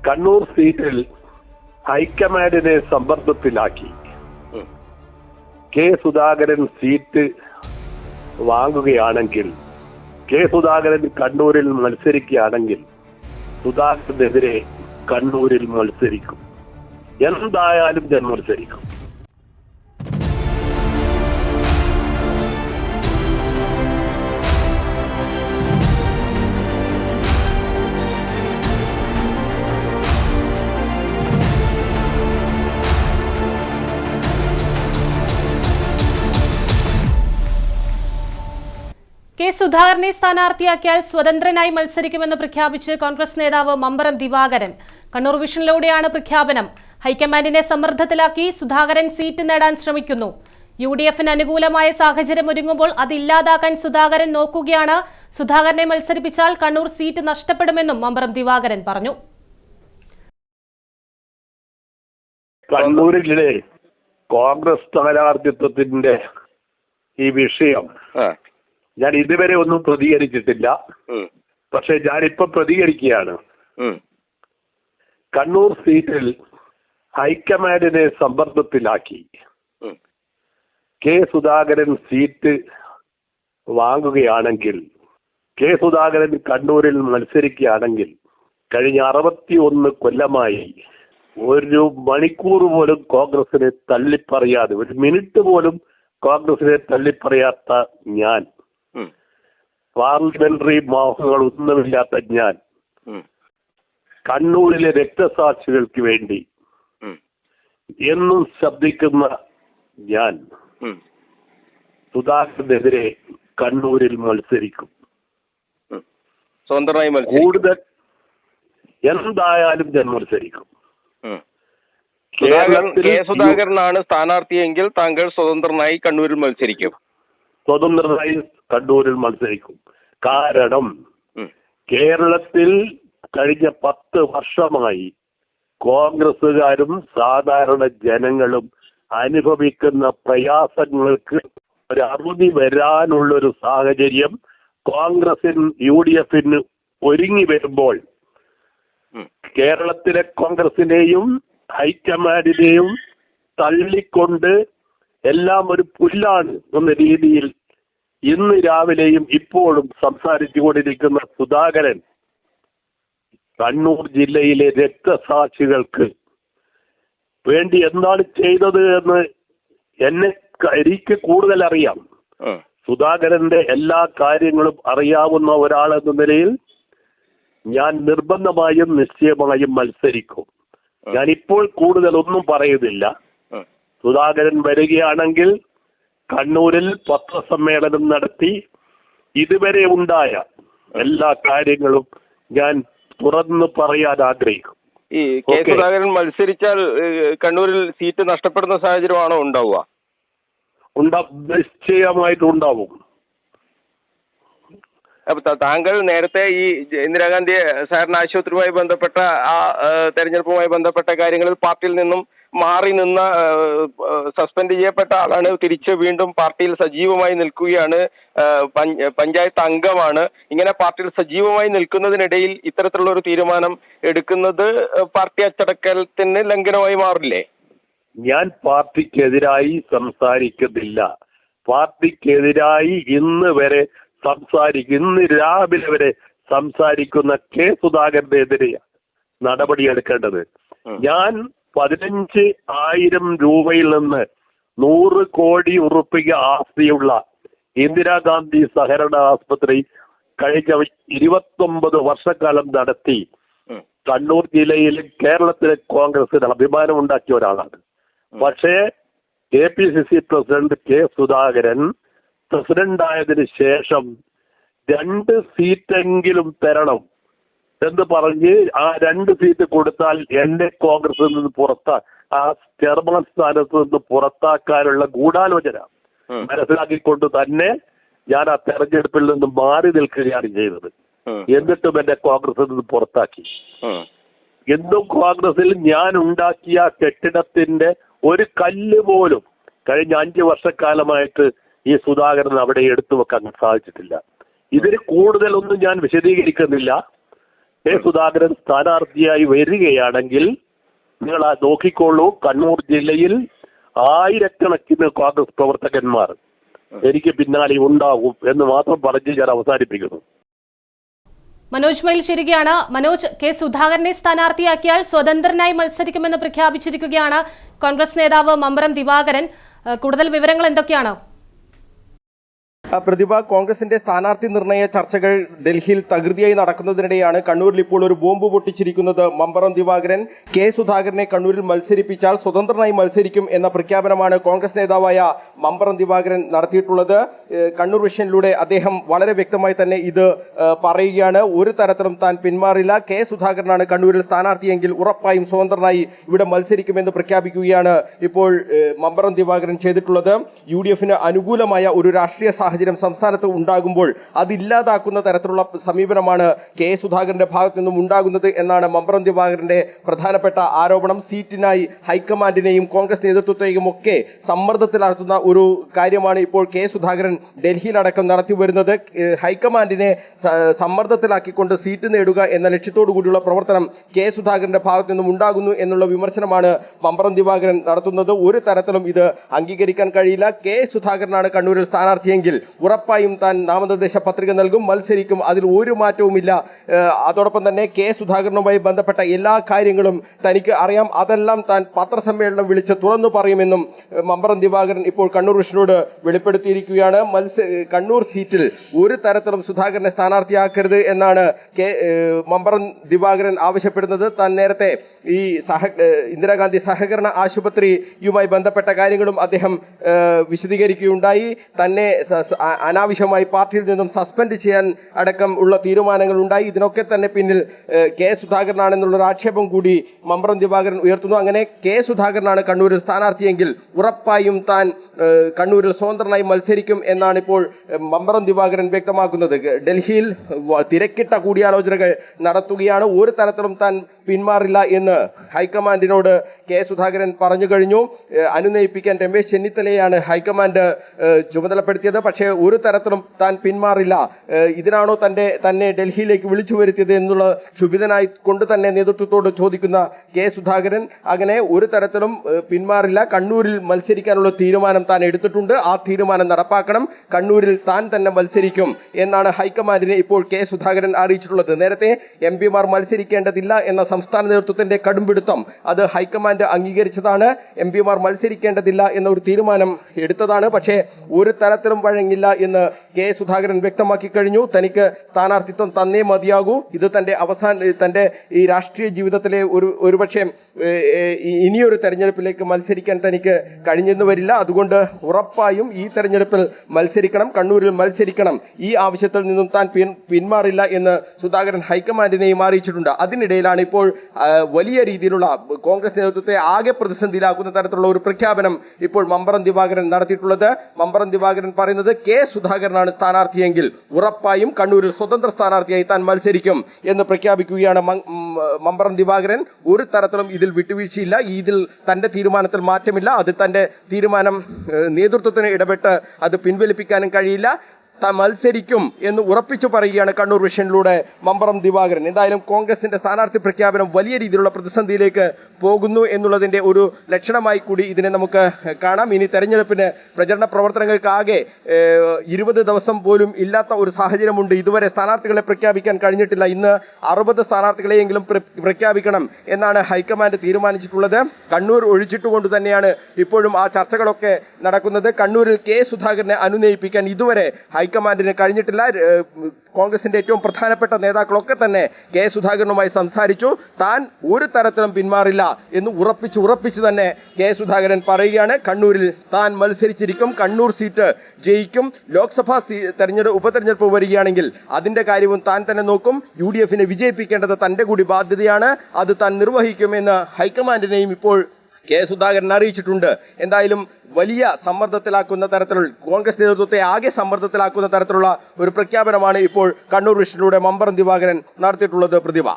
കണ്ണൂർ സീറ്റിൽ ഹൈക്കമാൻഡിനെ സമ്മർദ്ദത്തിലാക്കി K Sudhakaran seat വാങ്ങുകയാണെങ്കിൽ, K Sudhakaran കണ്ണൂരിൽ മത്സരിക്കുകയാണെങ്കിൽ സുധാകരനെതിരെ കണ്ണൂരിൽ മത്സരിക്കും. എന്തായാലും ഞാൻ മത്സരിക്കും. കെ സുധാകരനെ സ്ഥാനാർത്ഥിയാക്കിയാൽ സ്വതന്ത്രനായി മത്സരിക്കുമെന്ന് പ്രഖ്യാപിച്ച് കോൺഗ്രസ് നേതാവ് മമ്പറം ദിവാകരൻ. കണ്ണൂർ വിഷനിലൂടെയാണ് പ്രഖ്യാപനം. ഹൈക്കമാൻഡിനെ സമ്മർദ്ദത്തിലാക്കി സുധാകരൻ സീറ്റ് നേടാൻ ശ്രമിക്കുന്നു. UDFന് അനുകൂലമായ സാഹചര്യം ഒരുങ്ങുമ്പോൾ അതില്ലാതാക്കാൻ സുധാകരൻ നോക്കുകയാണ്. സുധാകരനെ മത്സരിപ്പിച്ചാൽ കണ്ണൂർ സീറ്റ് നഷ്ടപ്പെടുമെന്നും മമ്പറം ദിവാകരൻ പറഞ്ഞു. കണ്ണൂരിലെ കോൺഗ്രസ് സ്ഥാനാർത്ഥിത്വത്തിന്റെ ഈ വിഷയം ഞാൻ ഇതുവരെ ഒന്നും പ്രതികരിച്ചിട്ടില്ല. പക്ഷെ ഞാനിപ്പോ പ്രതികരിക്കുകയാണ്. കണ്ണൂർ സീറ്റിൽ ഹൈക്കമാൻഡിനെ സമ്മർദ്ദത്തിലാക്കി കെ സുധാകരൻ സീറ്റ് വാങ്ങുകയാണെങ്കിൽ, കെ സുധാകരൻ കണ്ണൂരിൽ മത്സരിക്കുകയാണെങ്കിൽ കഴിഞ്ഞ 61 കൊല്ലമായി ഒരു മണിക്കൂർ പോലും കോൺഗ്രസിനെ തള്ളിപ്പറയാതെ, ഒരു മിനിറ്റ് പോലും കോൺഗ്രസിനെ തള്ളിപ്പറയാത്ത ഞാൻ, പാർലമെന്ററി മോഹങ്ങൾ ഒന്നുമില്ലാത്ത ഞാൻ, കണ്ണൂരിലെ രക്തസാക്ഷികൾക്ക് വേണ്ടി എന്നും ശബ്ദിക്കുന്ന ഞാൻ സുധാകരനെതിരെ കണ്ണൂരിൽ മത്സരിക്കും. കൂടുതൽ എന്തായാലും ഞാൻ മത്സരിക്കും. കെ സുധാകരനാണ് സ്ഥാനാർത്ഥിയെങ്കിൽ താങ്കൾ സ്വതന്ത്രനായി കണ്ണൂരിൽ മത്സരിക്കും. സ്വതന്ത്രനായി കണ്ണൂരിൽ മത്സരിക്കും. കാരണം കേരളത്തിൽ കഴിഞ്ഞ 10 വർഷമായി കോൺഗ്രസുകാരും സാധാരണ ജനങ്ങളും അനുഭവിക്കുന്ന പ്രയാസങ്ങൾക്ക് ഒരു അറുതി വരാനുള്ളൊരു സാഹചര്യം കോൺഗ്രസിന് UDFന് ഒരുങ്ങി വരുമ്പോൾ കേരളത്തിലെ കോൺഗ്രസിനെയും ഹൈക്കമാൻഡിനെയും തള്ളിക്കൊണ്ട് എല്ലാം ഒരു പുല്ലാണ് എന്ന രീതിയിൽ ഇന്ന് രാവിലെയും ഇപ്പോഴും സംസാരിച്ചുകൊണ്ടിരിക്കുന്ന സുധാകരൻ കണ്ണൂർ ജില്ലയിലെ രക്തസാക്ഷികൾക്ക് വേണ്ടി എന്താണ് ചെയ്തത് എന്ന് എനിക്ക് കൂടുതൽ അറിയാം. സുധാകരന്റെ എല്ലാ കാര്യങ്ങളും അറിയാവുന്ന ഒരാളെന്ന നിലയിൽ ഞാൻ നിർബന്ധമായും നിശ്ചയമായും മത്സരിക്കും. ഞാനിപ്പോൾ കൂടുതലൊന്നും പറയുന്നില്ല. സുധാകരൻ വരികയാണെങ്കിൽ കണ്ണൂരിൽ പത്രസമ്മേളനം നടത്തി ഇതുവരെ ഉണ്ടായ എല്ലാ കാര്യങ്ങളും ഞാൻ തുറന്നു പറയാൻ ആഗ്രഹിക്കും. ഈ കെ സുധാകരൻ മത്സരിച്ചാൽ കണ്ണൂരിൽ സീറ്റ് നഷ്ടപ്പെടുന്ന സാഹചര്യമാണോ ഉണ്ടാവുക? നിശ്ചയമായിട്ടും ഉണ്ടാവും. അപ്പൊ താങ്കൾ നേരത്തെ ഈ ഇന്ദിരാഗാന്ധി സാറിന് ആശുപത്രിയുമായി ബന്ധപ്പെട്ട ആ തെരഞ്ഞെടുപ്പുമായി ബന്ധപ്പെട്ട കാര്യങ്ങളിൽ പാർട്ടിയിൽ നിന്നും മാറി നിന്ന സസ്പെൻഡ് ചെയ്യപ്പെട്ട ആളാണ്. തിരിച്ച് വീണ്ടും പാർട്ടിയിൽ സജീവമായി നിൽക്കുകയാണ്. പഞ്ചായത്ത് അംഗമാണ്. ഇങ്ങനെ പാർട്ടിയിൽ സജീവമായി നിൽക്കുന്നതിനിടയിൽ ഇത്തരത്തിലുള്ള ഒരു തീരുമാനം എടുക്കുന്നത് പാർട്ടി അച്ചടക്കത്തിന് ലംഘനമായി മാറില്ലേ? ഞാൻ പാർട്ടിക്കെതിരായി സംസാരിക്കുന്നില്ല. പാർട്ടിക്കെതിരായി ഇന്ന് രാവിലെ വരെ സംസാരിക്കുന്ന കെ സുധാകരനെതിരെയാണ് നടപടിയെടുക്കേണ്ടത്. ഞാൻ 15,000 രൂപയിൽ നിന്ന് 100 കോടി ഉറുപ്പിക ആസ്തിയുള്ള ഇന്ദിരാഗാന്ധി സഹകരണ ആസ്പത്രി കഴിഞ്ഞ 29 വർഷക്കാലം നടത്തി കണ്ണൂർ ജില്ലയിലും കേരളത്തിലെ കോൺഗ്രസിന് അഭിമാനം ഉണ്ടാക്കിയ ഒരാളാണ്. പക്ഷേ KPCC പ്രസിഡന്റ് കെ സുധാകരൻ പ്രസിഡന്റായതിനു ശേഷം 2 സീറ്റെങ്കിലും തരണം എന്ന് പറഞ്ഞ് ആ 2 സീറ്റ് കൊടുത്താൽ എന്നെ കോൺഗ്രസിൽ നിന്ന് ആ ചെയർമാൻ സ്ഥാനത്ത് നിന്ന് പുറത്താക്കാനുള്ള ഗൂഢാലോചന മനസ്സിലാക്കിക്കൊണ്ട് തന്നെ ഞാൻ ആ തെരഞ്ഞെടുപ്പിൽ നിന്ന് മാറി നിൽക്കുകയാണ് ചെയ്തത്. എന്നിട്ടും എന്നെ കോൺഗ്രസിൽ നിന്ന് പുറത്താക്കി. എന്നും കോൺഗ്രസിൽ ഞാൻ ഉണ്ടാക്കിയ കെട്ടിടത്തിന്റെ ഒരു കല്ല് പോലും കഴിഞ്ഞ 5 വർഷക്കാലമായിട്ട് ഈ സുധാകരൻ അവിടെ എടുത്തു വെക്കാൻ സാധിച്ചിട്ടില്ല. ഇതിന് കൂടുതലൊന്നും ഞാൻ വിശദീകരിക്കുന്നില്ല. കെ സുധാകരൻ സ്ഥാനാർത്ഥിയായി വരികയാണെങ്കിൽ നിങ്ങൾ നോക്കിക്കോളൂ, കണ്ണൂർ ജില്ലയിൽ ആയിരക്കണക്കിന് കോൺഗ്രസ് പ്രവർത്തകന്മാർ എനിക്ക് പിന്നാലെ ഉണ്ടാകും എന്ന് മാത്രം പറഞ്ഞ് ഞാൻ അവസാനിപ്പിക്കുന്നു. മനോജ് മയിൽ ചേരുകയാണ്. മനോജ്, കെ സുധാകരനെ സ്ഥാനാർത്ഥിയാക്കിയാൽ സ്വതന്ത്രനായി മത്സരിക്കുമെന്ന് പ്രഖ്യാപിച്ചിരിക്കുകയാണ് കോൺഗ്രസ് നേതാവ് മമ്പറം ദിവാകരൻ. കൂടുതൽ വിവരങ്ങൾ എന്തൊക്കെയാണ്? പ്രതിഭ, കോൺഗ്രസിന്റെ സ്ഥാനാർത്ഥി നിർണയ ചർച്ചകൾ ഡൽഹിയിൽ തകൃതിയായി നടക്കുന്നതിനിടെയാണ് കണ്ണൂരിൽ ഇപ്പോൾ ഒരു ബോംബ് പൊട്ടിച്ചിരിക്കുന്നത്. മമ്പറം ദിവാകരൻ കെ സുധാകരനെ കണ്ണൂരിൽ മത്സരിപ്പിച്ചാൽ സ്വതന്ത്രനായി മത്സരിക്കും എന്ന പ്രഖ്യാപനമാണ് കോൺഗ്രസ് നേതാവായ മമ്പറം ദിവാകരൻ നടത്തിയിട്ടുള്ളത്. കണ്ണൂർ വിഷനിലൂടെ അദ്ദേഹം വളരെ വ്യക്തമായി തന്നെ ഇത് പറയുകയാണ്. ഒരു തരത്തിലും താൻ പിന്മാറില്ല. കെ സുധാകരനാണ് കണ്ണൂരിൽ സ്ഥാനാർത്ഥിയെങ്കിൽ ഉറപ്പായും സ്വതന്ത്രനായി ഇവിടെ മത്സരിക്കുമെന്ന് പ്രഖ്യാപിക്കുകയാണ് ഇപ്പോൾ മമ്പറം ദിവാകരൻ ചെയ്തിട്ടുള്ളത്. UDF അനുകൂലമായ ഒരു രാഷ്ട്രീയ സാഹചര്യം സംസ്ഥാനത്ത് ഉണ്ടാകുമ്പോൾ അതില്ലാതാക്കുന്ന തരത്തിലുള്ള സമീപനമാണ് കെ സുധാകരന്റെ ഭാഗത്തു നിന്നും ഉണ്ടാകുന്നത് എന്നാണ് മമ്പറം ദിവാകരന്റെ പ്രധാനപ്പെട്ട ആരോപണം. സീറ്റിനായി ഹൈക്കമാൻഡിനെയും കോൺഗ്രസ് നേതൃത്വത്തെയും ഒക്കെ സമ്മർദ്ദത്തിലാഴ്ത്തുന്ന ഒരു കാര്യമാണ് ഇപ്പോൾ കെ സുധാകരൻ ഡൽഹിയിലടക്കം നടത്തി വരുന്നത്. ഹൈക്കമാൻഡിനെ സമ്മർദ്ദത്തിലാക്കിക്കൊണ്ട് സീറ്റ് നേടുക എന്ന ലക്ഷ്യത്തോടു കൂടിയുള്ള പ്രവർത്തനം കെ സുധാകരന്റെ ഭാഗത്തു നിന്നും ഉണ്ടാകുന്നു എന്നുള്ള വിമർശനമാണ് മമ്പറം ദിവാകരൻ നടത്തുന്നത്. ഒരു തരത്തിലും ഇത് അംഗീകരിക്കാൻ കഴിയില്ല. കെ സുധാകരനാണ് കണ്ണൂരിൽ സ്ഥാനാർത്ഥിയെങ്കിൽ ഉറപ്പായും താൻ നാമനിർദ്ദേശ പത്രിക നൽകും, മത്സരിക്കും, അതിൽ ഒരു മാറ്റവുമില്ല. അതോടൊപ്പം തന്നെ കെ സുധാകരനുമായി ബന്ധപ്പെട്ട എല്ലാ കാര്യങ്ങളും തനിക്ക് അറിയാം, അതെല്ലാം താൻ പത്രസമ്മേളനം വിളിച്ച് തുറന്നു പറയുമെന്നും മമ്പറം ദിവാകരൻ ഇപ്പോൾ കണ്ണൂർ വിഷനോട് വെളിപ്പെടുത്തിയിരിക്കുകയാണ്. കണ്ണൂർ സീറ്റിൽ ഒരു തരത്തിലും സുധാകരനെ സ്ഥാനാർത്ഥിയാക്കരുത് എന്നാണ് മമ്പറം ദിവാകരൻ ആവശ്യപ്പെടുന്നത്. താൻ നേരത്തെ ഈ ഇന്ദിരാഗാന്ധി സഹകരണ ആശുപത്രിയുമായി ബന്ധപ്പെട്ട കാര്യങ്ങളും അദ്ദേഹം വിശദീകരിക്കുകയുണ്ടായി. തന്നെ അനാവശ്യമായി പാർട്ടിയിൽ നിന്നും സസ്പെൻഡ് ചെയ്യാൻ അടക്കം ഉള്ള തീരുമാനങ്ങൾ ഉണ്ടായി. ഇതിനൊക്കെ തന്നെ പിന്നിൽ കെ സുധാകരനാണെന്നുള്ളൊരു ആക്ഷേപം കൂടി മമ്പറം ദിവാകരൻ ഉയർത്തുന്നു. അങ്ങനെ കെ സുധാകരനാണ് കണ്ണൂരിൽ സ്ഥാനാർത്ഥിയെങ്കിൽ ഉറപ്പായും താൻ കണ്ണൂരിൽ സ്വതന്ത്രനായി മത്സരിക്കും എന്നാണ് ഇപ്പോൾ മമ്പറം ദിവാകരൻ വ്യക്തമാക്കുന്നത്. ഡൽഹിയിൽ തിരക്കിട്ട കൂടിയാലോചനകൾ നടത്തുകയാണ്. ഒരു തരത്തിലും താൻ പിന്മാറില്ല എന്ന് ഹൈക്കമാൻഡിനോട് കെ സുധാകരൻ പറഞ്ഞു കഴിഞ്ഞു. അനുനയിപ്പിക്കാൻ രമേശ് ചെന്നിത്തലയാണ് ഹൈക്കമാൻഡ് ചുമതലപ്പെടുത്തിയത്. പക്ഷേ ഒരു തരത്തിലും താൻ പിന്മാറില്ല. ഇതിനാണോ തന്നെ ഡൽഹിയിലേക്ക് വിളിച്ചു വരുത്തിയത് എന്നുള്ള ക്ഷുഭിതനായി കൊണ്ട് തന്നെ നേതൃത്വത്തോട് ചോദിക്കുന്ന കെ സുധാകരൻ അങ്ങനെ ഒരു തരത്തിലും പിന്മാറില്ല. കണ്ണൂരിൽ മത്സരിക്കാനുള്ള തീരുമാനം താൻ എടുത്തിട്ടുണ്ട്. ആ തീരുമാനം നടപ്പാക്കണം. കണ്ണൂരിൽ താൻ തന്നെ മത്സരിക്കും എന്നാണ് ഹൈക്കമാൻഡിനെ ഇപ്പോൾ കെ സുധാകരൻ അറിയിച്ചിട്ടുള്ളത്. നേരത്തെ MP-മാർ മത്സരിക്കേണ്ടതില്ല എന്ന സംസ്ഥാന നേതൃത്വത്തിന്റെ കടുംപിടുത്തം അത് ഹൈക്കമാൻഡ് അംഗീകരിച്ചതാണ്. MP-മാർ മത്സരിക്കേണ്ടതില്ല എന്ന ഒരു തീരുമാനം എടുത്തതാണ്. പക്ഷേ ഒരു തരത്തിലും വഴങ്ങില്ല എന്ന് കെ സുധാകരൻ വ്യക്തമാക്കി കഴിഞ്ഞു. തനിക്ക് സ്ഥാനാർത്ഥിത്വം തന്നേ മതിയാകൂ. ഇത് തന്റെ ഈ രാഷ്ട്രീയ ജീവിതത്തിലെ ഒരുപക്ഷെ ഇനിയൊരു തെരഞ്ഞെടുപ്പിലേക്ക് മത്സരിക്കാൻ തനിക്ക് കഴിഞ്ഞെന്ന് വരില്ല. അതുകൊണ്ട് ഉറപ്പായും ഈ തെരഞ്ഞെടുപ്പിൽ മത്സരിക്കണം, കണ്ണൂരിൽ മത്സരിക്കണം. ഈ ആവശ്യത്തിൽ നിന്നും താൻ പിന്മാറില്ല എന്ന് സുധാകരൻ ഹൈക്കമാൻഡിനെയും അറിയിച്ചിട്ടുണ്ട്. അതിനിടയിലാണ് ഇപ്പോൾ വലിയ രീതിയിലുള്ള കോൺഗ്രസ് നേതൃത്വത്തെ ആകെ പ്രതിസന്ധിയിലാക്കുന്ന തരത്തിലുള്ള ഒരു പ്രഖ്യാപനം ഇപ്പോൾ മമ്പറം ദിവാകരൻ നടത്തിയിട്ടുള്ളത്. മമ്പറം ദിവാകരൻ പറയുന്നത് കെ സുധാകരനാണ് സ്ഥാനാർത്ഥിയെങ്കിൽ ഉറപ്പായും കണ്ണൂരിൽ സ്വതന്ത്ര സ്ഥാനാർത്ഥിയായി താൻ മത്സരിക്കും എന്ന് പ്രഖ്യാപിക്കുകയാണ് മമ്പറം ദിവാകരൻ. ഒരു തരത്തിലും ഇതിൽ വിട്ടുവീഴ്ചയില്ല. ഇതിൽ തന്റെ തീരുമാനത്തിൽ മാറ്റമില്ല. അത് തന്റെ തീരുമാനം നേതൃത്വത്തിന് ഇടപെട്ട് അത് പിൻവലിപ്പിക്കാനും കഴിയില്ല. മത്സരിക്കും എന്ന് ഉറപ്പിച്ചു പറയുകയാണ് കണ്ണൂർ വിഷനിലൂടെ മമ്പറം ദിവാകരൻ. എന്തായാലും കോൺഗ്രസിന്റെ സ്ഥാനാർത്ഥി പ്രഖ്യാപനം വലിയ രീതിയിലുള്ള പ്രതിസന്ധിയിലേക്ക് പോകുന്നു എന്നുള്ളതിന്റെ ഒരു ലക്ഷണമായി കൂടി ഇതിനെ നമുക്ക് കാണാം. ഇനി തെരഞ്ഞെടുപ്പിന് പ്രചരണ പ്രവർത്തനങ്ങൾക്ക് ആകെ 20 ദിവസം പോലും ഇല്ലാത്ത ഒരു സാഹചര്യമുണ്ട്. ഇതുവരെ സ്ഥാനാർത്ഥികളെ പ്രഖ്യാപിക്കാൻ കഴിഞ്ഞിട്ടില്ല. ഇന്ന് 60 സ്ഥാനാർത്ഥികളെയെങ്കിലും പ്രഖ്യാപിക്കണം എന്നാണ് ഹൈക്കമാൻഡ് തീരുമാനിച്ചിട്ടുള്ളത്. കണ്ണൂർ ഒഴിച്ചിട്ടുകൊണ്ട് തന്നെയാണ് ഇപ്പോഴും ആ ചർച്ചകളൊക്കെ നടക്കുന്നത്. കണ്ണൂരിൽ കെ സുധാകരനെ അനുനയിപ്പിക്കാൻ ഇതുവരെ ഹൈക്കമാൻഡിന് കഴിഞ്ഞിട്ടില്ല. കോൺഗ്രസിന്റെ ഏറ്റവും പ്രധാനപ്പെട്ട നേതാക്കളൊക്കെ തന്നെ കെ സുധാകരനുമായി സംസാരിച്ചു. താൻ ഒരു തരത്തിലും പിന്മാറില്ല എന്ന് ഉറപ്പിച്ച് തന്നെ കെ സുധാകരൻ പറയുകയാണ്. കണ്ണൂരിൽ താൻ മത്സരിച്ചിരിക്കും, കണ്ണൂർ സീറ്റ് ജയിക്കും. ലോക്സഭാ ഉപതെരഞ്ഞെടുപ്പ് വരികയാണെങ്കിൽ അതിന്റെ കാര്യവും താൻ തന്നെ നോക്കും. UDF വിജയിപ്പിക്കേണ്ടത് തന്റെ കൂടി ബാധ്യതയാണ്. അത് താൻ നിർവഹിക്കുമെന്ന് ഹൈക്കമാൻഡിനെയും ഇപ്പോൾ കെ സുധാകരൻ അറിയിച്ചിട്ടുണ്ട്. എന്തായാലും വലിയ സമ്മർദ്ദത്തിലാക്കുന്ന തരത്തിലുള്ള കോൺഗ്രസ് നേതൃത്വത്തെ ആകെ സമ്മർദ്ദത്തിലാക്കുന്ന തരത്തിലുള്ള ഒരു പ്രഖ്യാപനമാണ് ഇപ്പോൾ കണ്ണൂർ വിഷനിലൂടെ മമ്പറം ദിവാകരൻ നടത്തിയിട്ടുള്ളത്. പ്രതിഭ.